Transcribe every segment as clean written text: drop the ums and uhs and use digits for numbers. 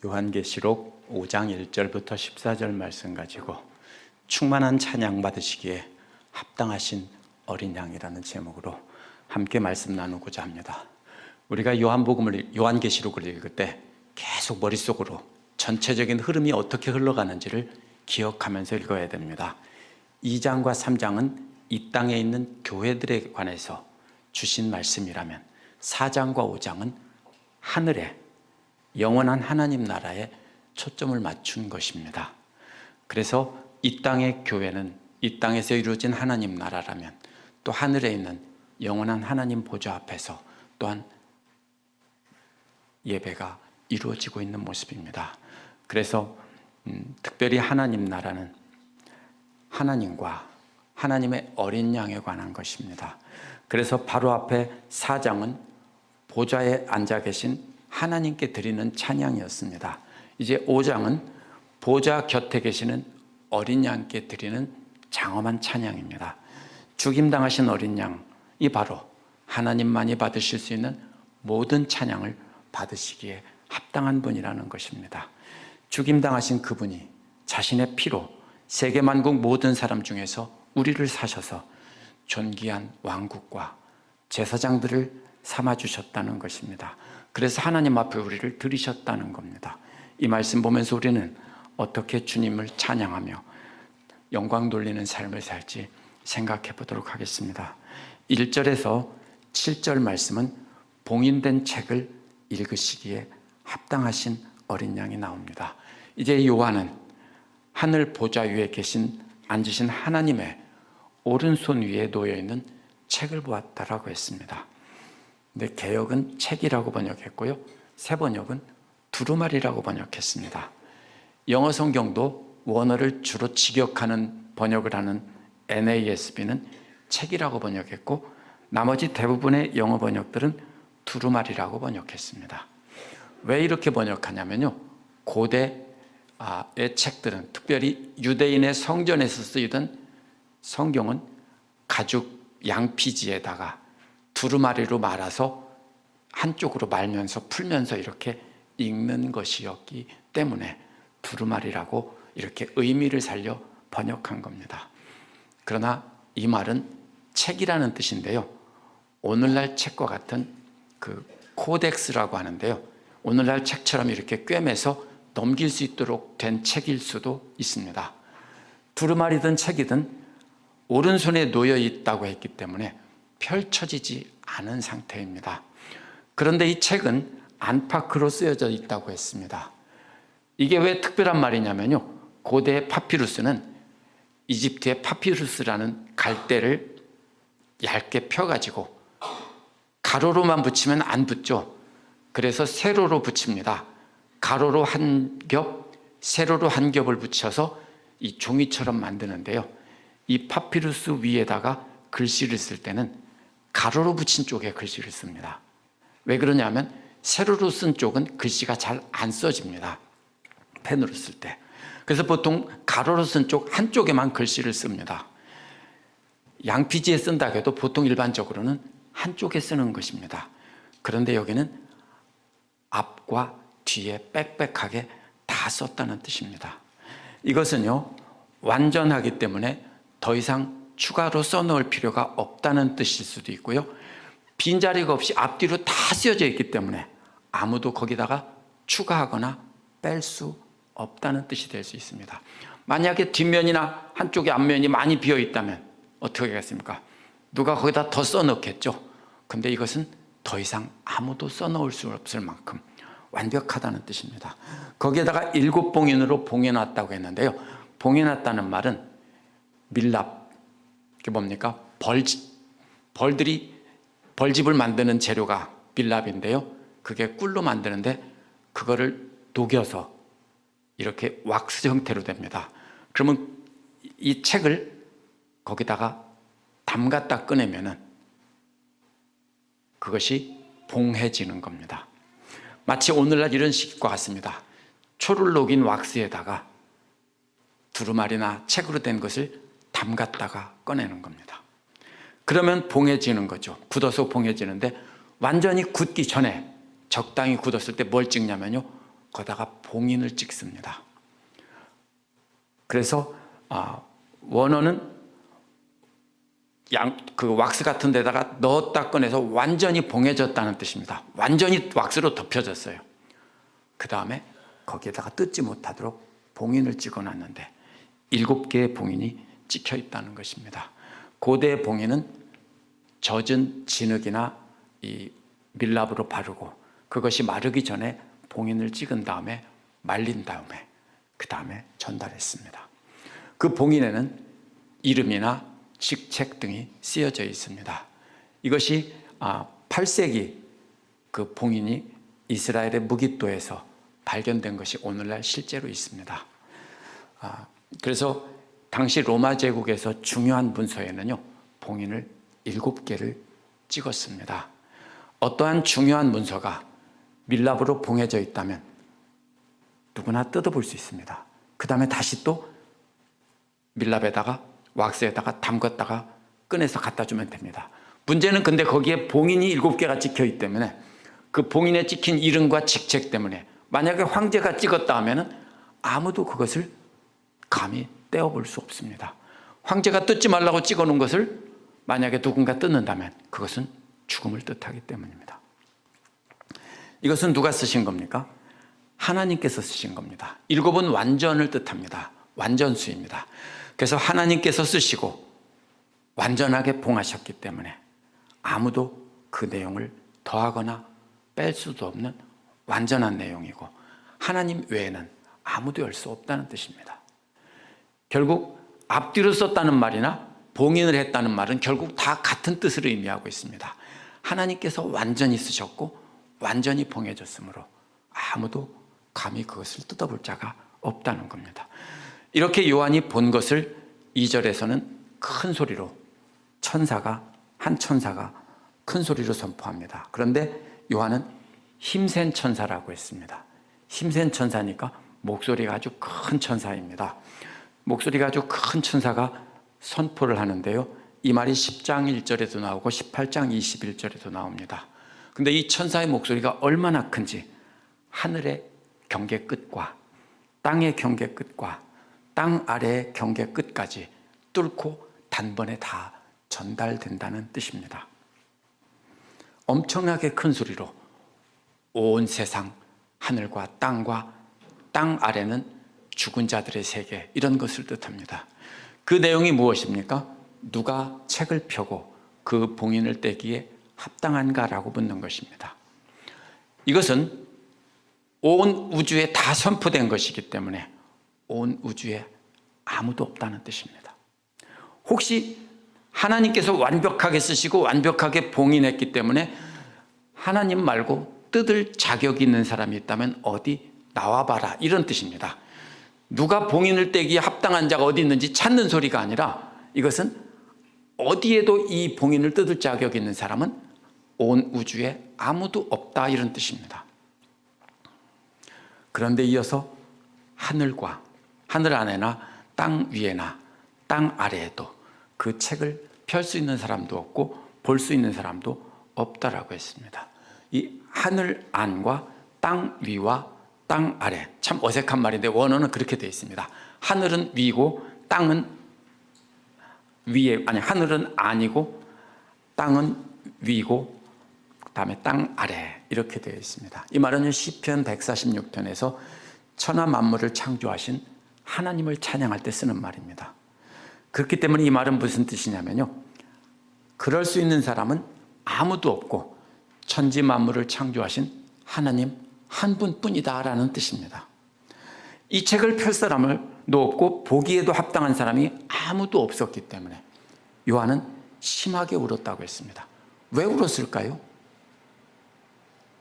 요한계시록 5장 1절부터 14절 말씀 가지고 충만한 찬양 받으시기에 합당하신 어린 양이라는 제목으로 함께 말씀 나누고자 합니다. 우리가 요한계시록을 읽을 때 계속 머릿속으로 전체적인 흐름이 어떻게 흘러가는지를 기억하면서 읽어야 됩니다. 2장과 3장은 이 땅에 있는 교회들에 관해서 주신 말씀이라면 4장과 5장은 하늘에 영원한 하나님 나라에 초점을 맞춘 것입니다. 그래서 이 땅의 교회는 이 땅에서 이루어진 하나님 나라라면 또 하늘에 있는 영원한 하나님 보좌 앞에서 또한 예배가 이루어지고 있는 모습입니다. 그래서 특별히 하나님 나라는 하나님과 하나님의 어린 양에 관한 것입니다. 그래서 바로 앞에 4장은 보좌에 앉아 계신 하나님께 드리는 찬양이었습니다. 이제 5장은 보좌 곁에 계시는 어린 양께 드리는 장엄한 찬양입니다. 죽임당하신 어린 양이 바로 하나님만이 받으실 수 있는 모든 찬양을 받으시기에 합당한 분이라는 것입니다. 죽임당하신 그분이 자신의 피로 세계 만국 모든 사람 중에서 우리를 사셔서 존귀한 왕국과 제사장들을 삼아주셨다는 것입니다. 그래서 하나님 앞에 우리를 들이셨다는 겁니다. 이 말씀 보면서 우리는 어떻게 주님을 찬양하며 영광 돌리는 삶을 살지 생각해 보도록 하겠습니다. 1절에서 7절 말씀은 봉인된 책을 읽으시기에 합당하신 어린 양이 나옵니다. 이제 요한은 하늘 보좌 위에 앉으신 하나님의 오른손 위에 놓여있는 책을 보았다라고 했습니다. 근데 개역은 책이라고 번역했고요, 새 번역은 두루마리라고 번역했습니다. 영어 성경도 원어를 주로 직역하는 번역을 하는 NASB는 책이라고 번역했고 나머지 대부분의 영어 번역들은 두루마리라고 번역했습니다. 왜 이렇게 번역하냐면요, 고대의 책들은 특별히 유대인의 성전에서 쓰이던 성경은 가죽 양피지에다가 두루마리로 말아서 한쪽으로 말면서 풀면서 이렇게 읽는 것이었기 때문에 두루마리라고 이렇게 의미를 살려 번역한 겁니다. 그러나 이 말은 책이라는 뜻인데요, 오늘날 책과 같은 그 코덱스라고 하는데요, 오늘날 책처럼 이렇게 꿰매서 넘길 수 있도록 된 책일 수도 있습니다. 두루마리든 책이든 오른손에 놓여 있다고 했기 때문에 펼쳐지지 않은 상태입니다. 그런데 이 책은 안팎으로 쓰여져 있다고 했습니다. 이게 왜 특별한 말이냐면요, 고대 파피루스는 이집트의 파피루스라는 갈대를 얇게 펴가지고 가로로만 붙이면 안 붙죠. 그래서 세로로 붙입니다. 가로로 한 겹, 세로로 한 겹을 붙여서 이 종이처럼 만드는데요, 이 파피루스 위에다가 글씨를 쓸 때는 가로로 붙인 쪽에 글씨를 씁니다. 왜 그러냐면 세로로 쓴 쪽은 글씨가 잘 안 써집니다, 펜으로 쓸 때. 그래서 보통 가로로 쓴 쪽 한쪽에만 글씨를 씁니다. 양피지에 쓴다고 해도 보통 일반적으로는 한쪽에 쓰는 것입니다. 그런데 여기는 앞과 뒤에 빽빽하게 다 썼다는 뜻입니다. 이것은요, 완전하기 때문에 더 이상 추가로 써놓을 필요가 없다는 뜻일 수도 있고요, 빈자리가 없이 앞뒤로 다 쓰여져 있기 때문에 아무도 거기다가 추가하거나 뺄 수 없다는 뜻이 될 수 있습니다. 만약에 뒷면이나 한쪽의 앞면이 많이 비어 있다면 어떻게 하겠습니까? 누가 거기다 더 써넣겠죠. 근데 이것은 더 이상 아무도 써넣을 수 없을 만큼 완벽하다는 뜻입니다. 거기에다가 7봉인으로 봉해놨다고 했는데요, 봉해놨다는 말은 밀랍, 그게 뭡니까? 벌집을 만드는 재료가 밀랍인데요, 그게 꿀로 만드는데 그거를 녹여서 이렇게 왁스 형태로 됩니다. 그러면 이 책을 거기다가 담갔다 꺼내면은 그것이 봉해지는 겁니다. 마치 오늘날 이런 식과 같습니다. 초를 녹인 왁스에다가 두루마리나 책으로 된 것을 담갔다가 꺼내는 겁니다. 그러면 봉해지는 거죠. 굳어서 봉해지는데 완전히 굳기 전에 적당히 굳었을 때 뭘 찍냐면요, 거다가 봉인을 찍습니다. 그래서 원어는 그 왁스 같은 데다가 넣었다 꺼내서 완전히 봉해졌다는 뜻입니다. 완전히 왁스로 덮여졌어요. 그 다음에 거기에다가 뜯지 못하도록 봉인을 찍어놨는데 7개의 봉인이 찍혀 있다는 것입니다. 고대의 봉인은 젖은 진흙이나 이 밀랍으로 바르고 그것이 마르기 전에 봉인을 찍은 다음에 말린 다음에 그 다음에 전달했습니다. 그 봉인에는 이름이나 직책 등이 쓰여져 있습니다. 이것이 8세기 그 봉인이 이스라엘의 무깃도에서 발견된 것이 오늘날 실제로 있습니다. 그래서 당시 로마 제국에서 중요한 문서에는요, 봉인을 7개를 찍었습니다. 어떠한 중요한 문서가 밀랍으로 봉해져 있다면 누구나 뜯어볼 수 있습니다. 그 다음에 다시 또 밀랍에다가 왁스에다가 담갔다가 꺼내서 갖다 주면 됩니다. 문제는 근데 거기에 봉인이 7개가 찍혀 있기 때문에 그 봉인에 찍힌 이름과 직책 때문에 만약에 황제가 찍었다 하면 아무도 그것을 감히 떼어볼 수 없습니다. 황제가 뜯지 말라고 찍어놓은 것을 만약에 누군가 뜯는다면 그것은 죽음을 뜻하기 때문입니다. 이것은 누가 쓰신 겁니까? 하나님께서 쓰신 겁니다. 7은 완전을 뜻합니다. 완전수입니다. 그래서 하나님께서 쓰시고 완전하게 봉하셨기 때문에 아무도 그 내용을 더하거나 뺄 수도 없는 완전한 내용이고 하나님 외에는 아무도 열 수 없다는 뜻입니다. 결국 앞뒤로 썼다는 말이나 봉인을 했다는 말은 결국 다 같은 뜻을 의미하고 있습니다. 하나님께서 완전히 쓰셨고 완전히 봉해졌으므로 아무도 감히 그것을 뜯어볼 자가 없다는 겁니다. 이렇게 요한이 본 것을 2절에서는 큰 소리로 한 천사가 큰 소리로 선포합니다. 그런데 요한은 힘센 천사라고 했습니다. 힘센 천사니까 목소리가 아주 큰 천사입니다. 목소리가 아주 큰 천사가 선포를 하는데요, 이 말이 10장 1절에도 나오고 18장 21절에도 나옵니다. 근데 이 천사의 목소리가 얼마나 큰지 하늘의 경계 끝과 땅의 경계 끝과 땅 아래의 경계 끝까지 뚫고 단번에 다 전달된다는 뜻입니다. 엄청나게 큰 소리로 온 세상, 하늘과 땅 아래는 죽은 자들의 세계, 이런 것을 뜻합니다. 그 내용이 무엇입니까? 누가 책을 펴고 그 봉인을 떼기에 합당한가라고 묻는 것입니다. 이것은 온 우주에 다 선포된 것이기 때문에 온 우주에 아무도 없다는 뜻입니다. 혹시 하나님께서 완벽하게 쓰시고 완벽하게 봉인했기 때문에 하나님 말고 뜯을 자격이 있는 사람이 있다면 어디 나와봐라, 이런 뜻입니다. 누가 봉인을 떼기에 합당한 자가 어디 있는지 찾는 소리가 아니라 이것은 어디에도 이 봉인을 뜯을 자격이 있는 사람은 온 우주에 아무도 없다, 이런 뜻입니다. 그런데 이어서 하늘 안에나 땅 위에나 땅 아래에도 그 책을 펼 수 있는 사람도 없고 볼 수 있는 사람도 없다라고 했습니다. 이 하늘 안과 땅 위와 땅 아래, 참 어색한 말인데 원어는 그렇게 되어 있습니다. 하늘은 위고 땅은 위에, 하늘은 안이고 땅은 위고 그다음에 땅 아래, 이렇게 되어 있습니다. 이 말은 시편 146편에서 천하 만물을 창조하신 하나님을 찬양할 때 쓰는 말입니다. 그렇기 때문에 이 말은 무슨 뜻이냐면요, 그럴 수 있는 사람은 아무도 없고 천지 만물을 창조하신 하나님 한 분뿐이다라는 뜻입니다. 이 책을 펼 사람도 없고 보기에도 합당한 사람이 아무도 없었기 때문에 요한은 심하게 울었다고 했습니다. 왜 울었을까요?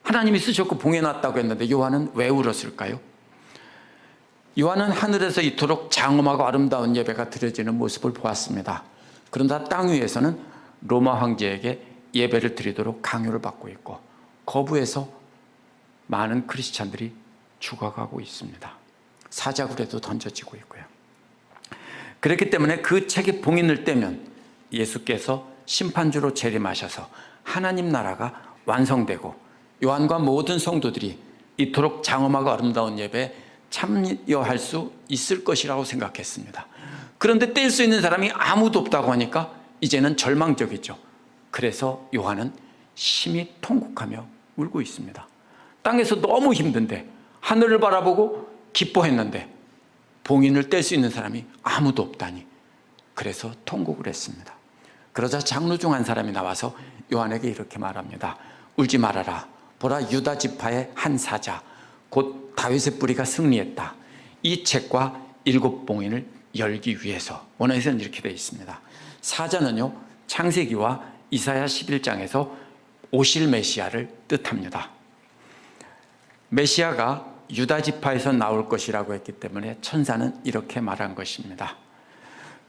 하나님이 쓰셨고 봉해놨다고 했는데 요한은 왜 울었을까요? 요한은 하늘에서 이토록 장엄하고 아름다운 예배가 드려지는 모습을 보았습니다. 그러나 땅 위에서는 로마 황제에게 예배를 드리도록 강요를 받고 있고 거부해서 많은 크리스찬들이 죽어가고 있습니다. 사자굴에도 던져지고 있고요. 그렇기 때문에 그 책의 봉인을 떼면 예수께서 심판주로 재림하셔서 하나님 나라가 완성되고 요한과 모든 성도들이 이토록 장엄하고 아름다운 예배에 참여할 수 있을 것이라고 생각했습니다. 그런데 뗄 수 있는 사람이 아무도 없다고 하니까 이제는 절망적이죠. 그래서 요한은 심히 통곡하며 울고 있습니다. 땅에서 너무 힘든데, 하늘을 바라보고 기뻐했는데 봉인을 뗄 수 있는 사람이 아무도 없다니, 그래서 통곡을 했습니다. 그러자 장로 중 한 사람이 나와서 요한에게 이렇게 말합니다. 울지 말아라. 보라, 유다 지파의 한 사자, 곧 다윗의 뿌리가 승리했다. 이 책과 7봉인을 열기 위해서. 원어에서는 이렇게 되어 있습니다. 사자는요, 창세기와 이사야 11장에서 오실 메시아를 뜻합니다. 메시아가 유다 지파에서 나올 것이라고 했기 때문에 천사는 이렇게 말한 것입니다.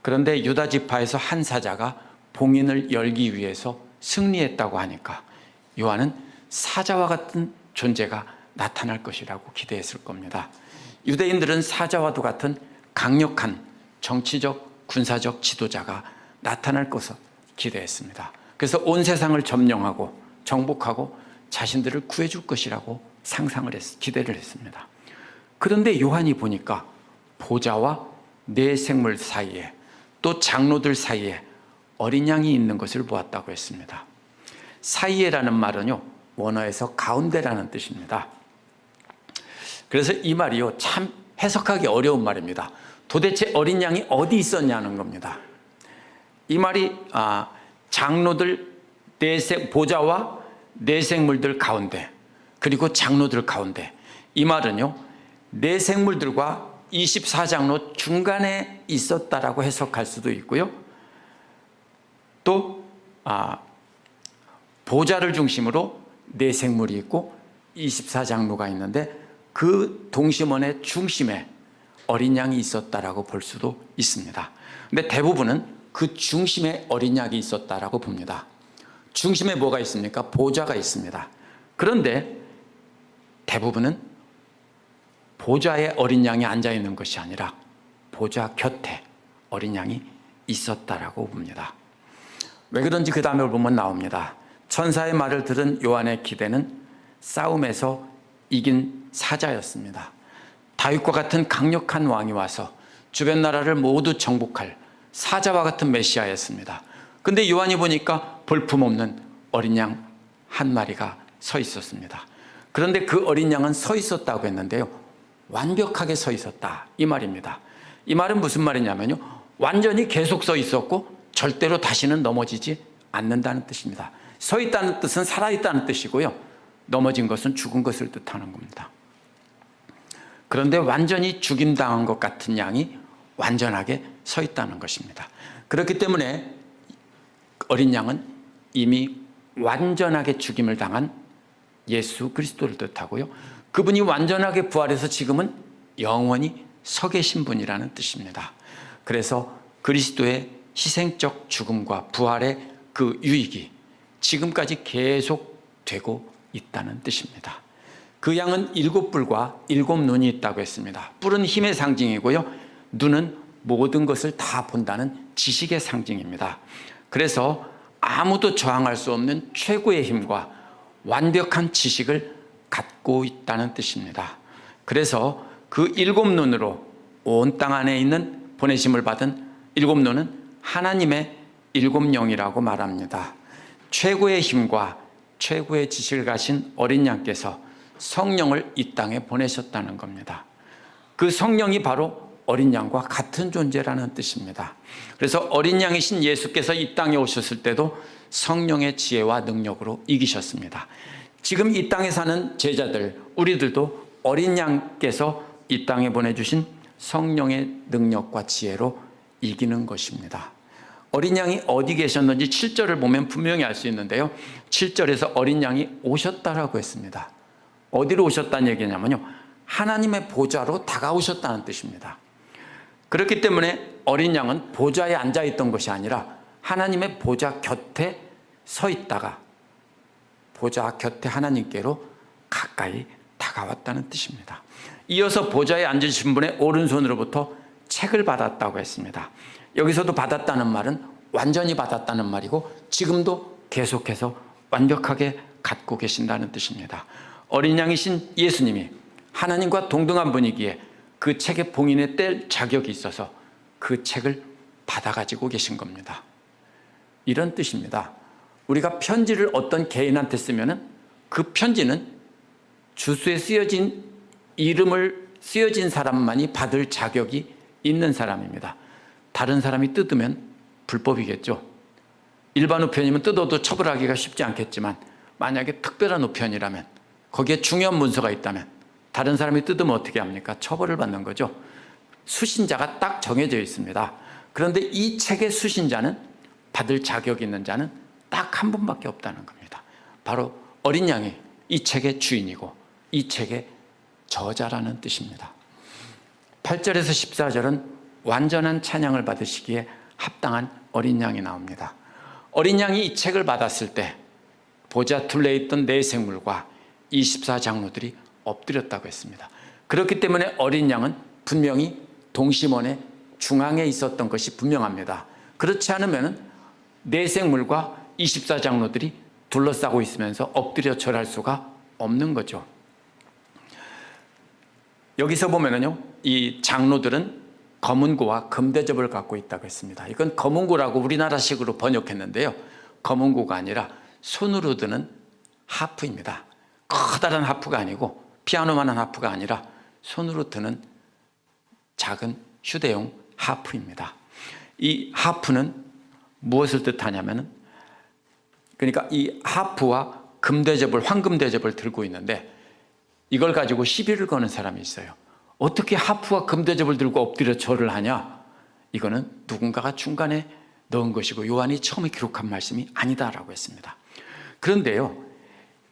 그런데 유다 지파에서 한 사자가 봉인을 열기 위해서 승리했다고 하니까 요한은 사자와 같은 존재가 나타날 것이라고 기대했을 겁니다. 유대인들은 사자와도 같은 강력한 정치적, 군사적 지도자가 나타날 것을 기대했습니다. 그래서 온 세상을 점령하고 정복하고 자신들을 구해줄 것이라고 기대를 했습니다. 그런데 요한이 보니까 보좌와 네 생물 사이에, 또 장로들 사이에 어린 양이 있는 것을 보았다고 했습니다. 사이에라는 말은요, 원어에서 가운데라는 뜻입니다. 그래서 이 말이요, 참 해석하기 어려운 말입니다. 도대체 어린 양이 어디 있었냐는 겁니다. 이 말이 장로들 보좌와 네 생물들 가운데, 그리고 장로들 가운데, 이 말은요, 네 생물들과 24장로 중간에 있었다라고 해석할 수도 있고요, 또 보좌를 중심으로 네 생물이 있고 24장로가 있는데 그 동심원의 중심에 어린 양이 있었다라고 볼 수도 있습니다. 근데 대부분은 그 중심에 어린 양이 있었다라고 봅니다. 중심에 뭐가 있습니까? 보좌가 있습니다. 그런데 대부분은 보좌에 어린 양이 앉아 있는 것이 아니라 보좌 곁에 어린 양이 있었다라고 봅니다. 왜 그런지 그 다음에 보면 나옵니다. 천사의 말을 들은 요한의 기대는 싸움에서 이긴 사자였습니다. 다윗과 같은 강력한 왕이 와서 주변 나라를 모두 정복할 사자와 같은 메시아였습니다. 근데 요한이 보니까 볼품없는 어린 양 한 마리가 서 있었습니다. 그런데 그 어린 양은 서 있었다고 했는데요, 완벽하게 서 있었다, 이 말입니다. 이 말은 무슨 말이냐면요, 완전히 계속 서 있었고 절대로 다시는 넘어지지 않는다는 뜻입니다. 서 있다는 뜻은 살아있다는 뜻이고요, 넘어진 것은 죽은 것을 뜻하는 겁니다. 그런데 완전히 죽임당한 것 같은 양이 완전하게 서 있다는 것입니다. 그렇기 때문에 어린 양은 이미 완전하게 죽임을 당한 예수 그리스도를 뜻하고요, 그분이 완전하게 부활해서 지금은 영원히 서 계신 분이라는 뜻입니다. 그래서 그리스도의 희생적 죽음과 부활의 그 유익이 지금까지 계속되고 있다는 뜻입니다. 그 양은 7뿔과 7눈이 있다고 했습니다. 뿔은 힘의 상징이고요, 눈은 모든 것을 다 본다는 지식의 상징입니다. 그래서 아무도 저항할 수 없는 최고의 힘과 완벽한 지식을 갖고 있다는 뜻입니다. 그래서 그 7눈으로 온 땅 안에 있는 보내심을 받은 7눈은 하나님의 7영이라고 말합니다. 최고의 힘과 최고의 지식을 가진 어린 양께서 성령을 이 땅에 보내셨다는 겁니다. 그 성령이 바로 어린 양과 같은 존재라는 뜻입니다. 그래서 어린 양이신 예수께서 이 땅에 오셨을 때도 성령의 지혜와 능력으로 이기셨습니다. 지금 이 땅에 사는 제자들, 우리들도 어린 양께서 이 땅에 보내주신 성령의 능력과 지혜로 이기는 것입니다. 어린 양이 어디 계셨는지 7절을 보면 분명히 알 수 있는데요, 7절에서 어린 양이 오셨다라고 했습니다. 어디로 오셨다는 얘기냐면요, 하나님의 보좌로 다가오셨다는 뜻입니다. 그렇기 때문에 어린 양은 보좌에 앉아있던 것이 아니라 하나님의 보좌 곁에 서 있다가 보좌 곁에 하나님께로 가까이 다가왔다는 뜻입니다. 이어서 보좌에 앉으신 분의 오른손으로부터 책을 받았다고 했습니다. 여기서도 받았다는 말은 완전히 받았다는 말이고 지금도 계속해서 완벽하게 갖고 계신다는 뜻입니다. 어린 양이신 예수님이 하나님과 동등한 분이기에 그 책에 봉인에 뗄 자격이 있어서 그 책을 받아가지고 계신 겁니다. 이런 뜻입니다. 우리가 편지를 어떤 개인한테 쓰면은 그 편지는 주소에 쓰여진 이름을 쓰여진 사람만이 받을 자격이 있는 사람입니다. 다른 사람이 뜯으면 불법이겠죠. 일반 우편이면 뜯어도 처벌하기가 쉽지 않겠지만 만약에 특별한 우편이라면 거기에 중요한 문서가 있다면 다른 사람이 뜯으면 어떻게 합니까? 처벌을 받는 거죠. 수신자가 딱 정해져 있습니다. 그런데 이 책의 수신자는 받을 자격이 있는 자는 딱 한 분밖에 없다는 겁니다. 바로 어린 양이 이 책의 주인이고 이 책의 저자라는 뜻입니다. 8절에서 14절은 완전한 찬양을 받으시기에 합당한 어린 양이 나옵니다. 어린 양이 이 책을 받았을 때 보좌 둘레에 있던 네 생물과 24장로들이 엎드렸다고 했습니다. 그렇기 때문에 어린 양은 분명히 동심원의 중앙에 있었던 것이 분명합니다. 그렇지 않으면 네 생물과 24장로들이 둘러싸고 있으면서 엎드려 절할 수가 없는 거죠. 여기서 보면은요, 이 장로들은 검은고와 금대접을 갖고 있다고 했습니다. 이건 검은고라고 우리나라식으로 번역했는데요, 검은고가 아니라 손으로 드는 하프입니다. 커다란 하프가 아니고 피아노만한 하프가 아니라 손으로 드는 작은 휴대용 하프입니다. 이 하프는 무엇을 뜻하냐면은, 그러니까 이 하프와 금대접을, 황금대접을 들고 있는데 이걸 가지고 시비를 거는 사람이 있어요. 어떻게 하프와 금대접을 들고 엎드려 절을 하냐? 이거는 누군가가 중간에 넣은 것이고 요한이 처음에 기록한 말씀이 아니다라고 했습니다. 그런데요,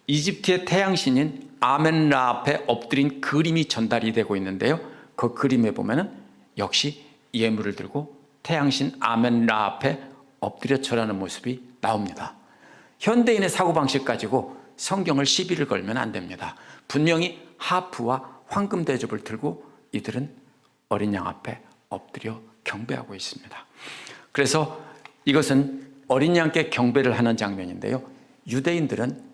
이집트의 태양신인 아멘라 앞에 엎드린 그림이 전달이 되고 있는데요, 그 그림에 보면은 역시 예물을 들고 태양신 아멘라 앞에 엎드려 절하는 모습이 나옵니다. 현대인의 사고방식 가지고 성경을 시비를 걸면 안 됩니다. 분명히 하프와 황금 대접을 들고 이들은 어린 양 앞에 엎드려 경배하고 있습니다. 그래서 이것은 어린 양께 경배를 하는 장면인데요, 유대인들은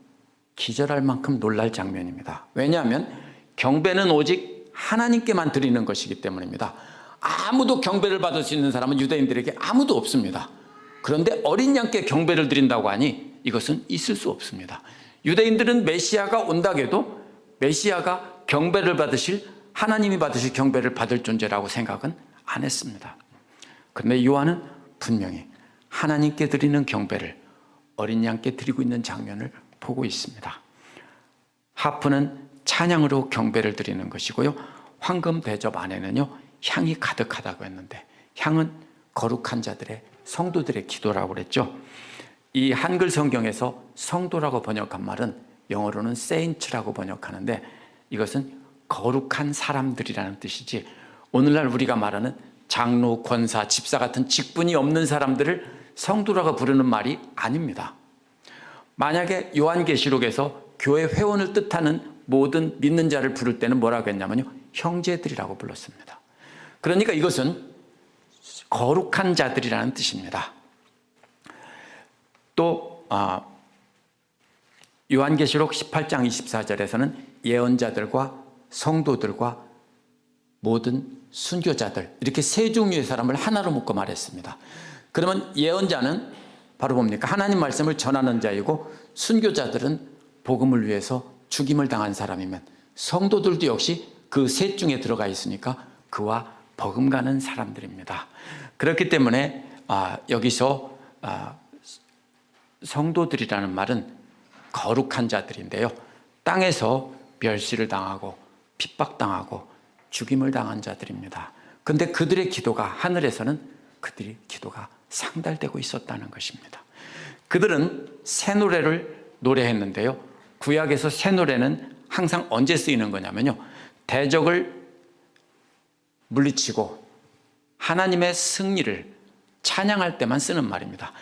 기절할 만큼 놀랄 장면입니다. 왜냐하면 경배는 오직 하나님께만 드리는 것이기 때문입니다. 아무도 경배를 받을 수 있는 사람은 유대인들에게 아무도 없습니다. 그런데 어린 양께 경배를 드린다고 하니 이것은 있을 수 없습니다. 유대인들은 메시아가 온다고 해도 메시아가 경배를 받으실, 하나님이 받으실 경배를 받을 존재라고 생각은 안 했습니다. 그런데 요한은 분명히 하나님께 드리는 경배를 어린 양께 드리고 있는 장면을 보고 있습니다. 하프는 찬양으로 경배를 드리는 것이고요, 황금 대접 안에는요 향이 가득하다고 했는데, 향은 거룩한 자들의, 성도들의 기도라고 그랬죠. 이 한글 성경에서 성도라고 번역한 말은 영어로는 saints라고 번역하는데 이것은 거룩한 사람들이라는 뜻이지, 오늘날 우리가 말하는 장로, 권사, 집사 같은 직분이 없는 사람들을 성도라고 부르는 말이 아닙니다. 만약에 요한계시록에서 교회 회원을 뜻하는 모든 믿는 자를 부를 때는 뭐라고 했냐면요, 형제들이라고 불렀습니다. 그러니까 이것은 거룩한 자들이라는 뜻입니다. 또 요한계시록 18장 24절에서는 예언자들과 성도들과 모든 순교자들, 이렇게 세 종류의 사람을 하나로 묶어 말했습니다. 그러면 예언자는 바로 뭡니까? 하나님 말씀을 전하는 자이고, 순교자들은 복음을 위해서 죽임을 당한 사람이면, 성도들도 역시 그 셋 중에 들어가 있으니까 그와 버금가는 사람들입니다. 그렇기 때문에 여기서 성도들이라는 말은 거룩한 자들인데요, 땅에서 멸시를 당하고 핍박당하고 죽임을 당한 자들입니다. 그런데 그들의 기도가, 하늘에서는 그들의 기도가 상달되고 있었다는 것입니다. 그들은 새 노래를 노래했는데요, 구약에서 새 노래는 항상 언제 쓰이는 거냐면요, 대적을 물리치고 하나님의 승리를 찬양할 때만 쓰는 말입니다.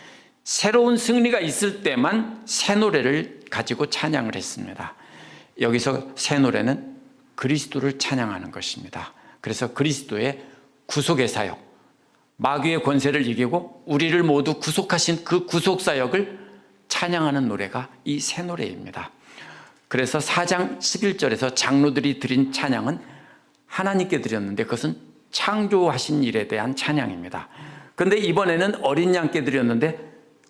새로운 승리가 있을 때만 새 노래를 가지고 찬양을 했습니다. 여기서 새 노래는 그리스도를 찬양하는 것입니다. 그래서 그리스도의 구속의 사역, 마귀의 권세를 이기고 우리를 모두 구속하신 그 구속 사역을 찬양하는 노래가 이 새 노래입니다. 그래서 4장 11절에서 장로들이 드린 찬양은 하나님께 드렸는데 그것은 창조하신 일에 대한 찬양입니다. 그런데 이번에는 어린 양께 드렸는데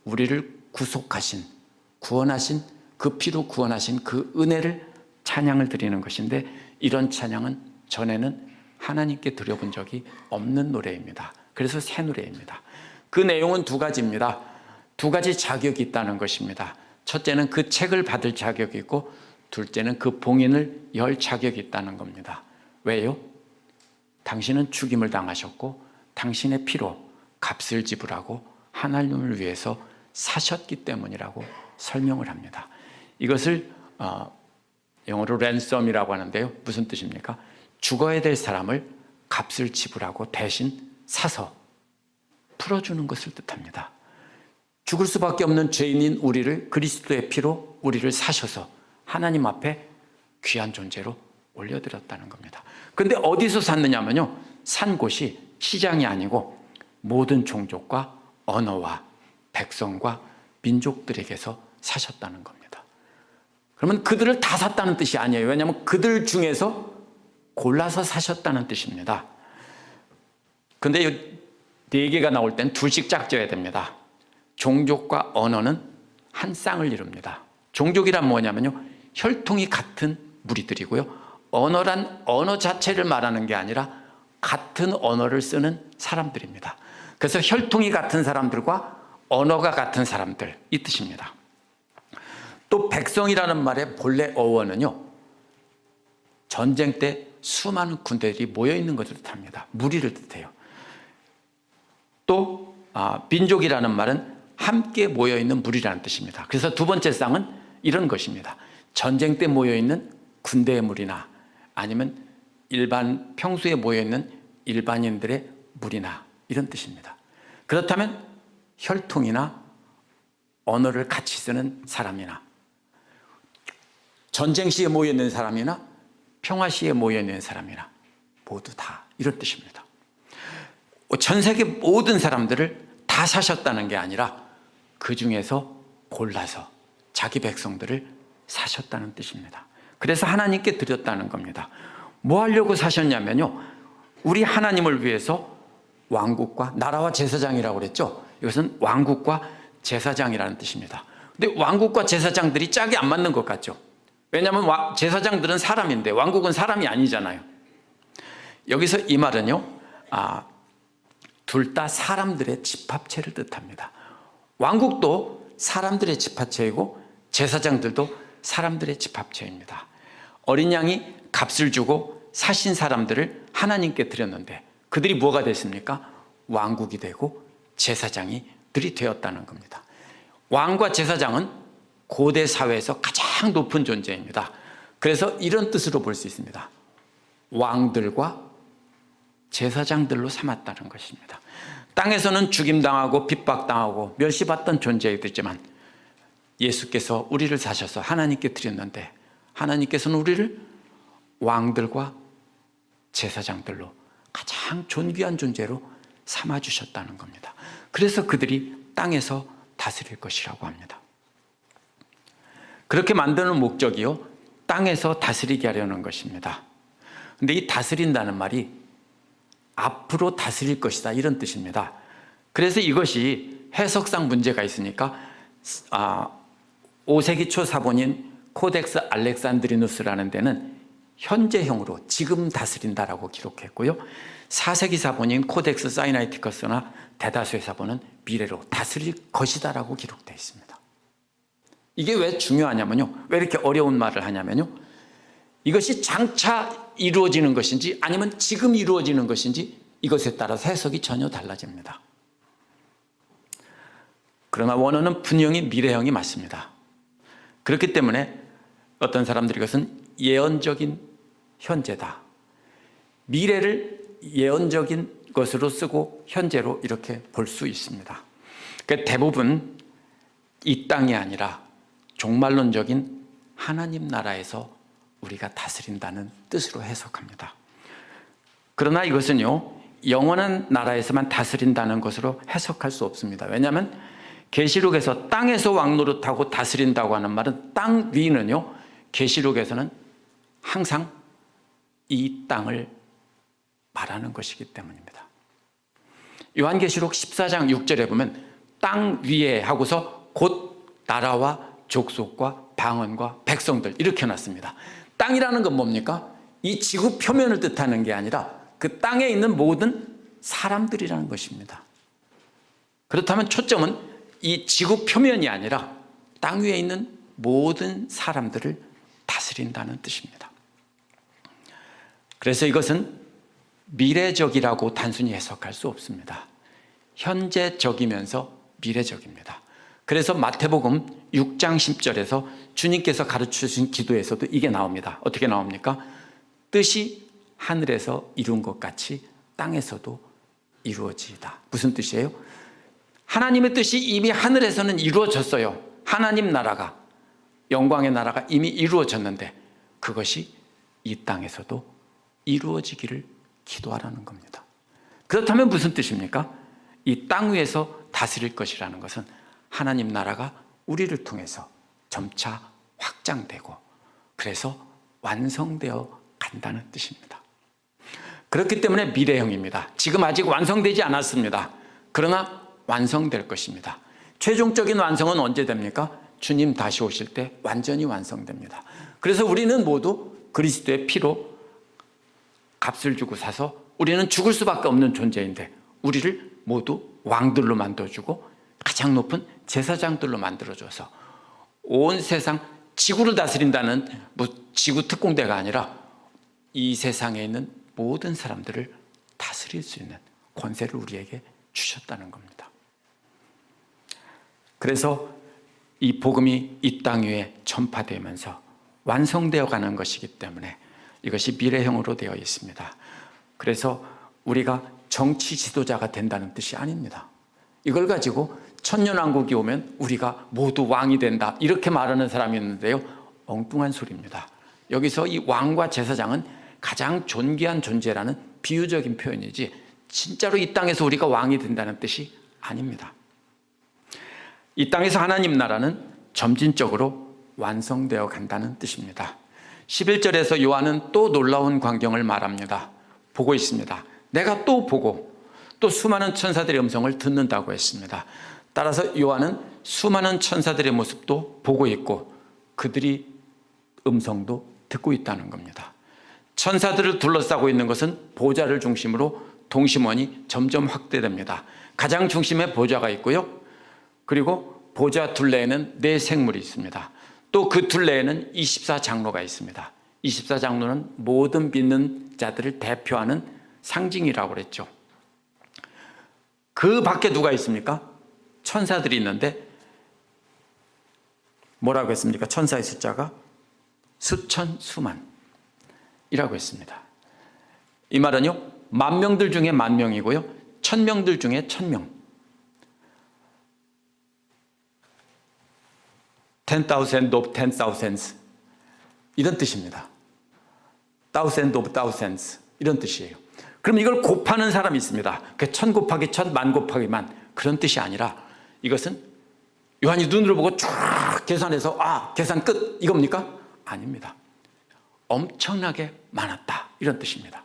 우리를 구속하신, 구원하신, 그 피로 구원하신 그 은혜를 찬양을 드리는 것인데, 이런 찬양은 전에는 하나님께 드려본 적이 없는 노래입니다. 그래서 새 노래입니다. 그 내용은 두 가지입니다. 두 가지 자격이 있다는 것입니다. 첫째는 그 책을 받을 자격이 있고, 둘째는 그 봉인을 열 자격이 있다는 겁니다. 왜요? 당신은 죽임을 당하셨고 당신의 피로 값을 지불하고 하나님을 위해서 사셨기 때문이라고 설명을 합니다. 이것을 영어로 랜섬이라고 하는데요, 무슨 뜻입니까? 죽어야 될 사람을 값을 지불하고 대신 사서 풀어주는 것을 뜻합니다. 죽을 수밖에 없는 죄인인 우리를 그리스도의 피로 우리를 사셔서 하나님 앞에 귀한 존재로 올려드렸다는 겁니다. 그런데 어디서 샀느냐면요, 산 곳이 시장이 아니고 모든 종족과 언어와 백성과 민족들에게서 사셨다는 겁니다. 그러면 그들을 다 샀다는 뜻이 아니에요. 왜냐하면 그들 중에서 골라서 사셨다는 뜻입니다. 그런데 네 개가 나올 땐 둘씩 짝져야 됩니다. 종족과 언어는 한 쌍을 이룹니다. 종족이란 뭐냐면요, 혈통이 같은 무리들이고요, 언어란 언어 자체를 말하는 게 아니라 같은 언어를 쓰는 사람들입니다. 그래서 혈통이 같은 사람들과 언어가 같은 사람들, 이 뜻입니다. 또 백성이라는 말의 본래 어원은요, 전쟁 때 수많은 군대들이 모여있는 것을 뜻합니다. 무리를 뜻해요. 또 민족이라는 말은 함께 모여있는 무리라는 뜻입니다. 그래서 두 번째 쌍은 이런 것입니다. 전쟁 때 모여있는 군대의 무리나 아니면 일반 평소에 모여있는 일반인들의 무리나 이런 뜻입니다. 그렇다면 혈통이나 언어를 같이 쓰는 사람이나 전쟁 시에 모여있는 사람이나 평화 시에 모여있는 사람이나 모두 다 이런 뜻입니다. 전 세계 모든 사람들을 다 사셨다는 게 아니라 그 중에서 골라서 자기 백성들을 사셨다는 뜻입니다. 그래서 하나님께 드렸다는 겁니다. 뭐 하려고 사셨냐면요, 우리 하나님을 위해서 왕국과 나라와 제사장이라고 그랬죠. 이것은 왕국과 제사장이라는 뜻입니다. 근데 왕국과 제사장들이 짝이 안 맞는 것 같죠. 왜냐하면 제사장들은 사람인데 왕국은 사람이 아니잖아요. 여기서 이 말은요, 둘 다 사람들의 집합체를 뜻합니다. 왕국도 사람들의 집합체이고 제사장들도 사람들의 집합체입니다. 어린 양이 값을 주고 사신 사람들을 하나님께 드렸는데 그들이 뭐가 됐습니까? 왕국이 되고 제사장들이 되었다는 겁니다. 왕과 제사장은 고대 사회에서 가장 높은 존재입니다. 그래서 이런 뜻으로 볼 수 있습니다. 왕들과 제사장들로 삼았다는 것입니다. 땅에서는 죽임당하고 핍박당하고 멸시받던 존재이지만 예수께서 우리를 사셔서 하나님께 드렸는데 하나님께서는 우리를 왕들과 제사장들로 가장 존귀한 존재로 삼아주셨다는 겁니다. 그래서 그들이 땅에서 다스릴 것이라고 합니다. 그렇게 만드는 목적이요, 땅에서 다스리게 하려는 것입니다. 그런데 이 다스린다는 말이 앞으로 다스릴 것이다, 이런 뜻입니다. 그래서 이것이 해석상 문제가 있으니까 5세기 초 사본인 코덱스 알렉산드리누스라는 데는 현재형으로 지금 다스린다라고 기록했고요, 4세기 사본인 코덱스 사이나이티커스나 대다수의 사본은 미래로 다스릴 것이다라고 기록되어 있습니다. 이게 왜 중요하냐면요, 왜 이렇게 어려운 말을 하냐면요, 이것이 장차 이루어지는 것인지 아니면 지금 이루어지는 것인지 이것에 따라서 해석이 전혀 달라집니다. 그러나 원어는 분명히 미래형이 맞습니다. 그렇기 때문에 어떤 사람들이 이것은 예언적인 현재다, 미래를 예언적인 것으로 쓰고 현재로 이렇게 볼 수 있습니다. 그러니까 대부분 이 땅이 아니라 종말론적인 하나님 나라에서 우리가 다스린다는 뜻으로 해석합니다. 그러나 이것은요, 영원한 나라에서만 다스린다는 것으로 해석할 수 없습니다. 왜냐하면 계시록에서 땅에서 왕노릇하고 다스린다고 하는 말은 땅 위는요, 계시록에서는 항상 이 땅을 말하는 것이기 때문입니다. 요한계시록 14장 6절에 보면 땅 위에 하고서 곧 나라와 족속과 방언과 백성들 이렇게 해놨습니다. 땅이라는 건 뭡니까? 이 지구 표면을 뜻하는 게 아니라 그 땅에 있는 모든 사람들이라는 것입니다. 그렇다면 초점은 이 지구 표면이 아니라 땅 위에 있는 모든 사람들을 다스린다는 뜻입니다. 그래서 이것은 미래적이라고 단순히 해석할 수 없습니다. 현재적이면서 미래적입니다. 그래서 마태복음 6장 10절에서 주님께서 가르쳐주신 기도에서도 이게 나옵니다. 어떻게 나옵니까? 뜻이 하늘에서 이룬 것 같이 땅에서도 이루어지이다. 무슨 뜻이에요? 하나님의 뜻이 이미 하늘에서는 이루어졌어요. 하나님 나라가, 영광의 나라가 이미 이루어졌는데 그것이 이 땅에서도 이루어지기를 기도하라는 겁니다. 그렇다면 무슨 뜻입니까? 이 땅 위에서 다스릴 것이라는 것은 하나님 나라가 우리를 통해서 점차 확장되고 그래서 완성되어 간다는 뜻입니다. 그렇기 때문에 미래형입니다. 지금 아직 완성되지 않았습니다. 그러나 완성될 것입니다. 최종적인 완성은 언제 됩니까? 주님 다시 오실 때 완전히 완성됩니다. 그래서 우리는 모두 그리스도의 피로 값을 주고 사서 우리는 죽을 수밖에 없는 존재인데 우리를 모두 왕들로 만들어주고 가장 높은 제사장들로 만들어줘서 온 세상 지구를 다스린다는 지구 특공대가 아니라 이 세상에 있는 모든 사람들을 다스릴 수 있는 권세를 우리에게 주셨다는 겁니다. 그래서 이 복음이 이 땅 위에 전파되면서 완성되어 가는 것이기 때문에 이것이 미래형으로 되어 있습니다. 그래서 우리가 정치 지도자가 된다는 뜻이 아닙니다. 이걸 가지고 천년왕국이 오면 우리가 모두 왕이 된다 이렇게 말하는 사람이 있는데요, 엉뚱한 소리입니다. 여기서 이 왕과 제사장은 가장 존귀한 존재라는 비유적인 표현이지 진짜로 이 땅에서 우리가 왕이 된다는 뜻이 아닙니다. 이 땅에서 하나님 나라는 점진적으로 완성되어 간다는 뜻입니다. 11절에서 요한은 또 놀라운 광경을 말합니다. 보고 있습니다. 내가 또 보고 또 수많은 천사들의 음성을 듣는다고 했습니다. 따라서 요한은 수많은 천사들의 모습도 보고 있고 그들이 음성도 듣고 있다는 겁니다. 천사들을 둘러싸고 있는 것은 보좌를 중심으로 동심원이 점점 확대됩니다. 가장 중심에 보좌가 있고요. 그리고 보좌 둘레에는 네 생물이 있습니다. 또 그 둘레에는 24장로가 있습니다. 24장로는 모든 믿는 자들을 대표하는 상징이라고 그랬죠. 그 밖에 누가 있습니까? 천사들이 있는데 뭐라고 했습니까? 천사의 숫자가 수천 수만이라고 했습니다. 이 말은요, 10,000명들 중에 10,000명이고요 1,000명들 중에 1,000명, 10,000 of 10,000s 이런 뜻입니다. thousand of thousands 이런 뜻이에요. 그럼 이걸 곱하는 사람이 있습니다. 1,000 곱하기 1,000, 10,000 곱하기 10,000 그런 뜻이 아니라 이것은 요한이 눈으로 보고 쫙 계산해서 계산 끝 이겁니까? 아닙니다. 엄청나게 많았다 이런 뜻입니다.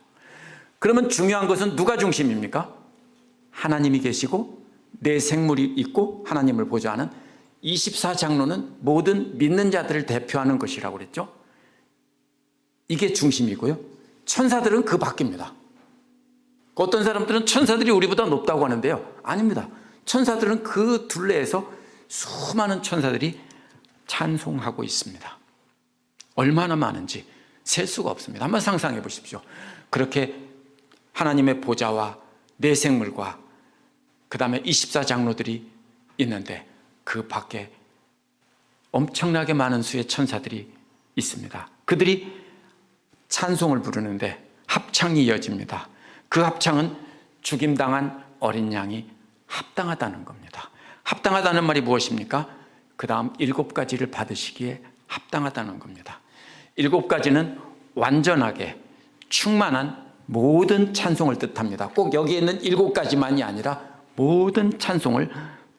그러면 중요한 것은 누가 중심입니까? 하나님이 계시고 내 생물이 있고 하나님을 보좌하는 24장로는 모든 믿는 자들을 대표하는 것이라고 그랬죠. 이게 중심이고요. 천사들은 그 밖입니다. 어떤 사람들은 천사들이 우리보다 높다고 하는데요, 아닙니다. 천사들은 그 둘레에서 수많은 천사들이 찬송하고 있습니다. 얼마나 많은지 셀 수가 없습니다. 한번 상상해 보십시오. 그렇게 하나님의 보좌와 내 생물과 그 다음에 24장로들이 있는데 그 밖에 엄청나게 많은 수의 천사들이 있습니다. 그들이 찬송을 부르는데 합창이 이어집니다. 그 합창은 죽임당한 어린 양이 합당하다는 겁니다. 합당하다는 말이 무엇입니까? 그 다음 7가지를 받으시기에 합당하다는 겁니다. 7가지는 완전하게 충만한 모든 찬송을 뜻합니다. 꼭 여기에 있는 7가지만이 아니라 모든 찬송을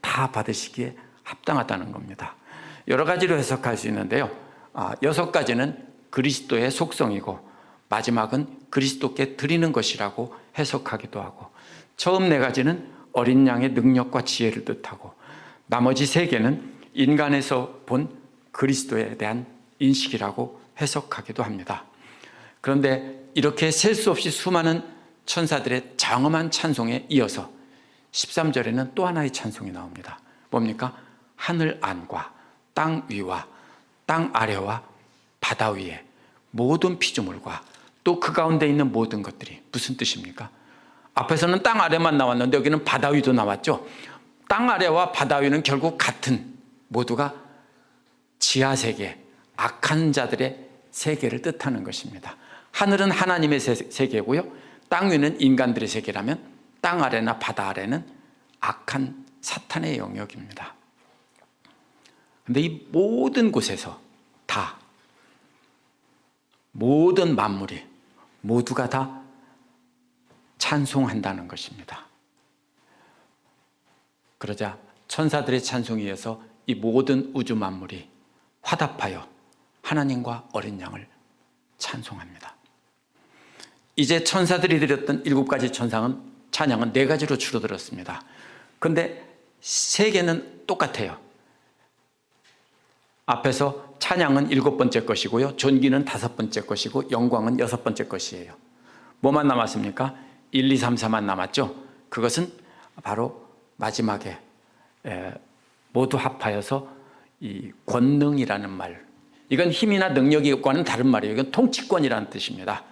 다 받으시기에 합당하다는 겁니다. 여러 가지로 해석할 수 있는데요, 6가지는 그리스도의 속성이고 마지막은 그리스도께 드리는 것이라고 해석하기도 하고, 처음 4가지는 어린 양의 능력과 지혜를 뜻하고, 나머지 3개는 인간에서 본 그리스도에 대한 인식이라고 해석하기도 합니다. 그런데 이렇게 셀 수 없이 수많은 천사들의 장엄한 찬송에 이어서 13절에는 또 하나의 찬송이 나옵니다. 뭡니까? 하늘 안과 땅 위와 땅 아래와 바다 위에 모든 피조물과 또 그 가운데 있는 모든 것들이, 무슨 뜻입니까? 앞에서는 땅 아래만 나왔는데 여기는 바다 위도 나왔죠. 땅 아래와 바다 위는 결국 같은, 모두가 지하세계, 악한 자들의 세계를 뜻하는 것입니다. 하늘은 하나님의 세계고요, 땅 위는 인간들의 세계라면 땅 아래나 바다 아래는 악한 사탄의 영역입니다. 그런데 이 모든 곳에서 다, 모든 만물이 모두가 다 찬송한다는 것입니다. 그러자 천사들의 찬송에 이어서 이 모든 우주 만물이 화답하여 하나님과 어린 양을 찬송합니다. 이제 천사들이 드렸던 7가지 찬양은 4가지로 줄어들었습니다. 그런데 3개는 똑같아요. 앞에서 찬양은 7번째 것이고요, 존귀는 5번째 것이고, 영광은 6번째 것이에요. 뭐만 남았습니까? 1, 2, 3, 4만 남았죠. 그것은 바로 마지막에 모두 합하여서 이 권능이라는 말, 이건 힘이나 능력과는 다른 말이에요. 이건 통치권이라는 뜻입니다.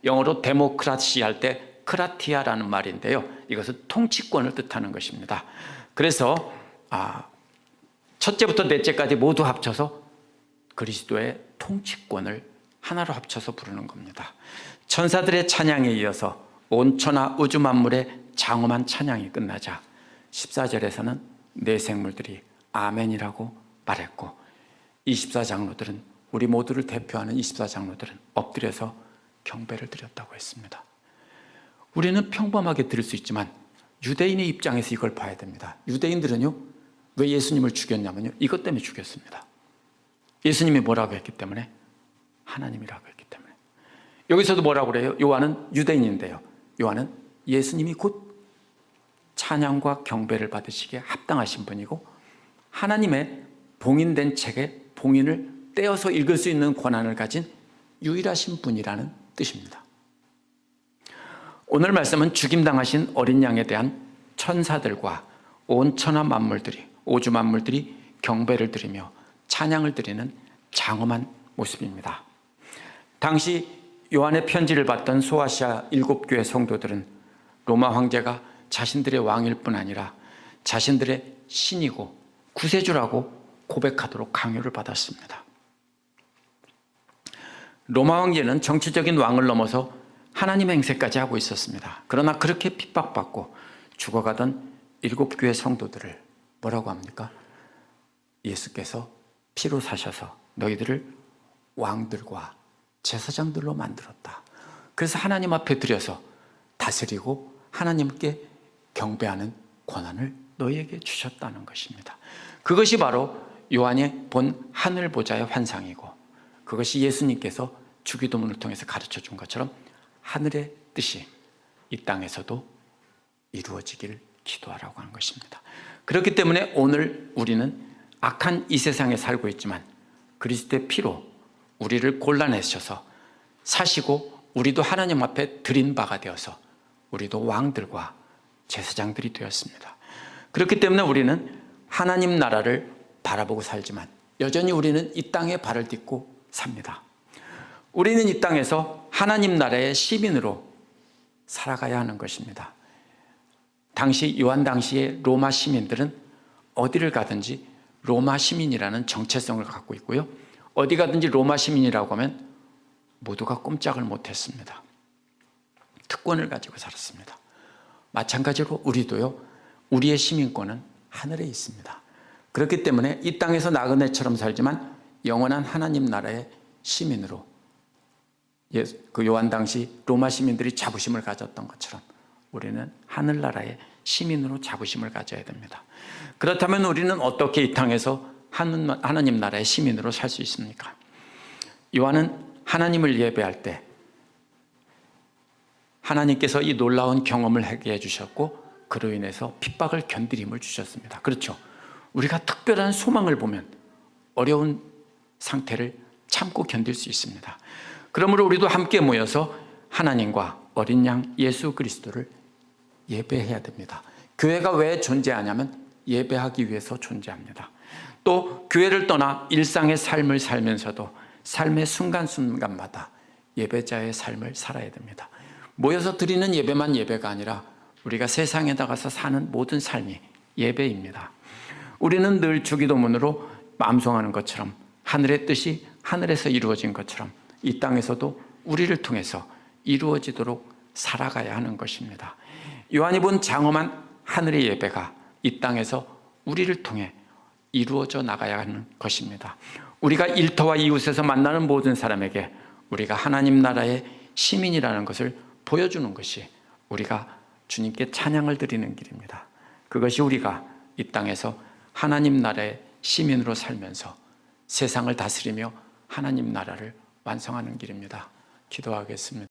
영어로 데모크라시 할 때 크라티아라는 말인데요, 이것은 통치권을 뜻하는 것입니다. 그래서 첫째부터 넷째까지 모두 합쳐서 그리스도의 통치권을 하나로 합쳐서 부르는 겁니다. 천사들의 찬양에 이어서 온 천하 우주 만물의 장엄한 찬양이 끝나자 14절에서는 네 생물들이 아멘이라고 말했고, 24장로들은, 우리 모두를 대표하는 24장로들은 엎드려서 경배를 드렸다고 했습니다. 우리는 평범하게 들을 수 있지만 유대인의 입장에서 이걸 봐야 됩니다. 유대인들은요, 왜 예수님을 죽였냐면요, 이것 때문에 죽였습니다. 예수님이 뭐라고 했기 때문에? 하나님이라고 했기 때문에. 여기서도 뭐라고 그래요? 요한은 유대인인데요, 요한은 예수님이 곧 찬양과 경배를 받으시기에 합당하신 분이고, 하나님의 봉인된 책의 봉인을 떼어서 읽을 수 있는 권한을 가진 유일하신 분이라는 뜻입니다. 오늘 말씀은 죽임당하신 어린 양에 대한 천사들과 온 천하 만물들이, 우주 만물들이 경배를 드리며 찬양을 드리는 장엄한 모습입니다. 당시 요한의 편지를 받던 소아시아 7교회 성도들은 로마 황제가 자신들의 왕일 뿐 아니라 자신들의 신이고 구세주라고 고백하도록 강요를 받았습니다. 로마 황제는 정치적인 왕을 넘어서 하나님의 행세까지 하고 있었습니다. 그러나 그렇게 핍박받고 죽어가던 7교회 성도들을 뭐라고 합니까? 예수께서 피로 사셔서 너희들을 왕들과 제사장들로 만들었다. 그래서 하나님 앞에 드려서 다스리고 하나님께 경배하는 권한을 너희에게 주셨다는 것입니다. 그것이 바로 요한이 본 하늘 보좌의 환상이고, 그것이 예수님께서 주기도문을 통해서 가르쳐 준 것처럼 하늘의 뜻이 이 땅에서도 이루어지기를 기도하라고 하는 것입니다. 그렇기 때문에 오늘 우리는 악한 이 세상에 살고 있지만 그리스도의 피로 우리를 골라내셔서 사시고, 우리도 하나님 앞에 드린 바가 되어서 우리도 왕들과 제사장들이 되었습니다. 그렇기 때문에 우리는 하나님 나라를 바라보고 살지만 여전히 우리는 이 땅에 발을 딛고 삽니다. 우리는 이 땅에서 하나님 나라의 시민으로 살아가야 하는 것입니다. 당시 요한 당시의 로마 시민들은 어디를 가든지 로마 시민이라는 정체성을 갖고 있고요, 어디 가든지 로마 시민이라고 하면 모두가 꼼짝을 못했습니다. 특권을 가지고 살았습니다. 마찬가지로 우리도요, 우리의 시민권은 하늘에 있습니다. 그렇기 때문에 이 땅에서 나그네처럼 살지만 영원한 하나님 나라의 시민으로, 그 요한 당시 로마 시민들이 자부심을 가졌던 것처럼 우리는 하늘나라의 시민으로 자부심을 가져야 됩니다. 그렇다면 우리는 어떻게 이 땅에서 하나님 나라의 시민으로 살 수 있습니까? 요한은 하나님을 예배할 때 하나님께서 이 놀라운 경험을 하게 해주셨고 그로 인해서 핍박을 견딜 힘을 주셨습니다. 그렇죠. 우리가 특별한 소망을 보면 어려운 상태를 참고 견딜 수 있습니다. 그러므로 우리도 함께 모여서 하나님과 어린 양 예수 그리스도를 예배해야 됩니다. 교회가 왜 존재하냐면 예배하기 위해서 존재합니다. 또 교회를 떠나 일상의 삶을 살면서도 삶의 순간순간마다 예배자의 삶을 살아야 됩니다. 모여서 드리는 예배만 예배가 아니라 우리가 세상에 나가서 사는 모든 삶이 예배입니다. 우리는 늘 주기도문으로 암송하는 것처럼 하늘의 뜻이 하늘에서 이루어진 것처럼 이 땅에서도 우리를 통해서 이루어지도록 살아가야 하는 것입니다. 요한이 본 장엄한 하늘의 예배가 이 땅에서 우리를 통해 이루어져 나가야 하는 것입니다. 우리가 일터와 이웃에서 만나는 모든 사람에게 우리가 하나님 나라의 시민이라는 것을 보여주는 것이 우리가 주님께 찬양을 드리는 길입니다. 그것이 우리가 이 땅에서 하나님 나라의 시민으로 살면서 세상을 다스리며 하나님 나라를 완성하는 길입니다. 기도하겠습니다.